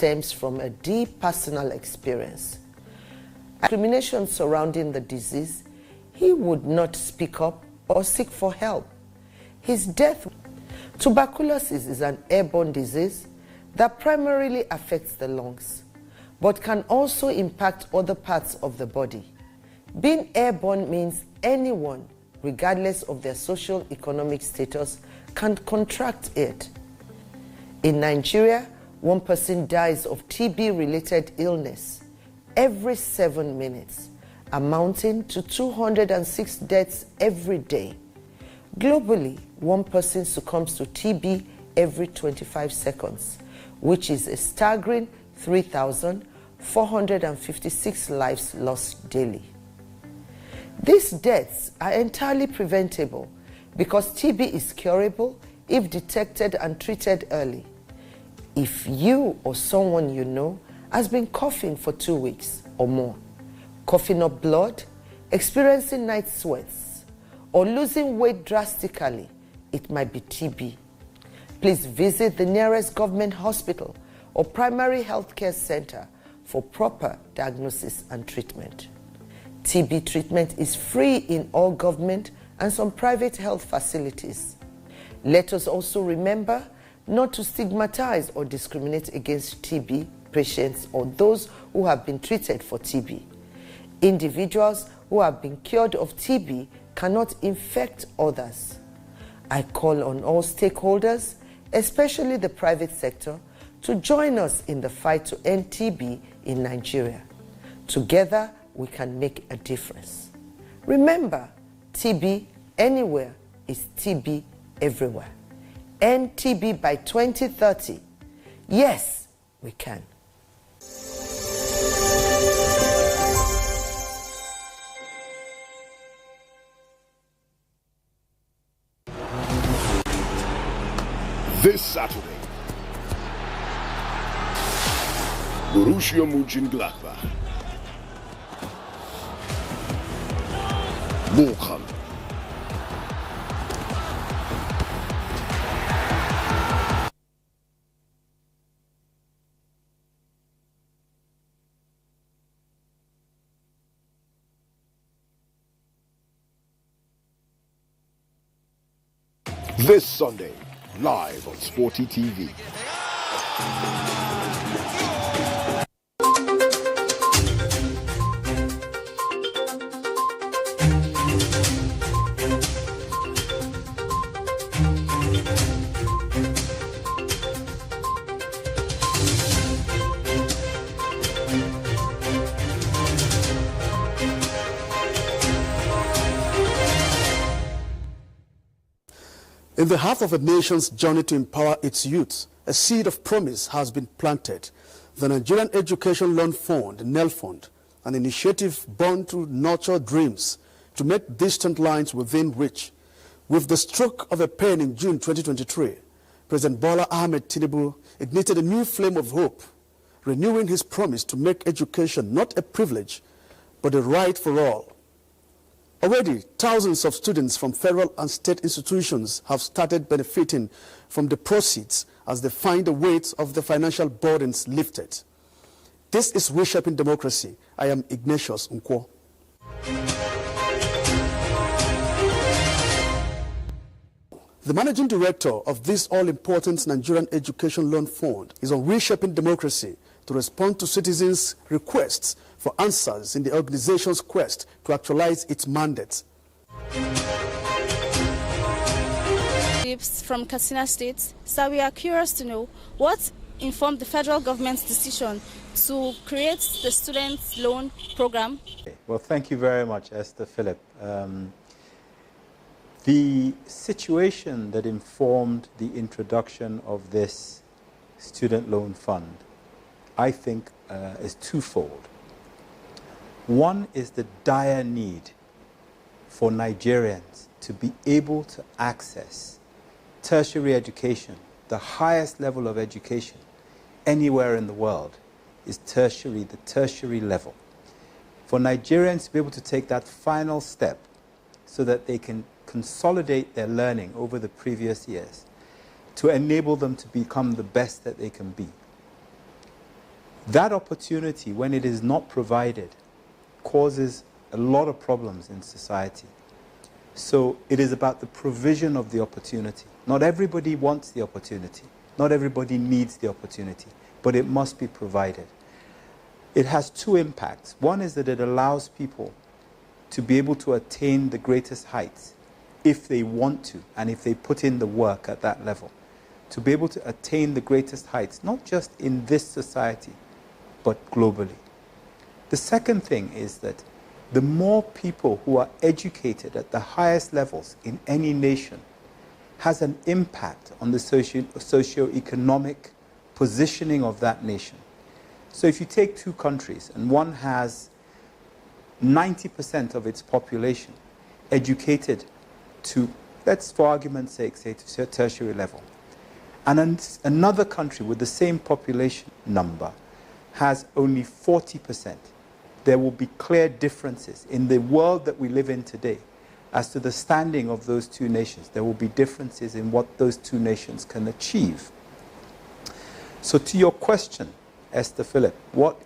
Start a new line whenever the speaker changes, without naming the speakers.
stems from a deep personal experience. Discrimination surrounding the disease, he would not speak up or seek for help. His death. Tuberculosis is an airborne disease that primarily affects the lungs, but can also impact other parts of the body. Being airborne means anyone, regardless of their socio-economic status, can contract it. In Nigeria, 1 person dies of TB-related illness every 7 minutes, amounting to 206 deaths every day. Globally, 1 person succumbs to TB every 25 seconds, which is a staggering 3,456 lives lost daily. These deaths are entirely preventable because TB is curable if detected and treated early. If you or someone you know has been coughing for 2 weeks or more, coughing up blood, experiencing night sweats, or losing weight drastically, it might be TB. Please visit the nearest government hospital or primary health care center for proper diagnosis and treatment. TB treatment is free in all government and some private health facilities. Let us also remember not to stigmatize or discriminate against TB patients or those who have been treated for TB. Individuals who have been cured of TB cannot infect others. I call on all stakeholders, especially the private sector, to join us in the fight to end TB in Nigeria. Together, we can make a difference. Remember, TB anywhere is TB everywhere. End TB by 2030. Yes, we can.
This Saturday, Borussia Mönchengladbach, Bochum, this Sunday, live on Sporty TV.
In the heart of a nation's journey to empower its youth, a seed of promise has been planted. The Nigerian Education Loan Fund, NEL Fund, an initiative born to nurture dreams, to make distant lines within reach. With the stroke of a pen in June 2023, President Bola Ahmed Tinubu ignited a new flame of hope, renewing his promise to make education not a privilege, but a right for all. Already, thousands of students from federal and state institutions have started benefiting from the proceeds as they find the weight of the financial burdens lifted. This is Reshaping Democracy. I am Ignatius Nkwo. The managing director of this all-important Nigerian Education Loan Fund is on Reshaping Democracy to respond to citizens' requests for answers in the organization's quest to actualize its mandate.
From Katsina State, so we are curious to know what informed the federal government's decision to create the student loan program.
Well, thank you very much, Esther Philip. The situation that informed the introduction of this student loan fund, I think, is twofold. One is the dire need for Nigerians to be able to access tertiary education. The highest level of education anywhere in the world is tertiary, the tertiary level. For Nigerians to be able to take that final step so that they can consolidate their learning over the previous years to enable them to become the best that they can be. That opportunity, when it is not provided, causes a lot of problems in society. So it is about the provision of the opportunity. Not everybody wants the opportunity. Not everybody needs the opportunity, but it must be provided. It has two impacts. One is that it allows people to be able to attain the greatest heights if they want to and if they put in the work at that level. To be able to attain the greatest heights, not just in this society, but globally. The second thing is that the more people who are educated at the highest levels in any nation has an impact on the socio-economic positioning of that nation. So if you take two countries and one has 90% of its population educated to, let's for argument's sake, say to tertiary level, and another country with the same population number has only 40%, there will be clear differences in the world that we live in today as to the standing of those two nations. There will be differences in what those two nations can achieve. So to your question, Esther Phillip, what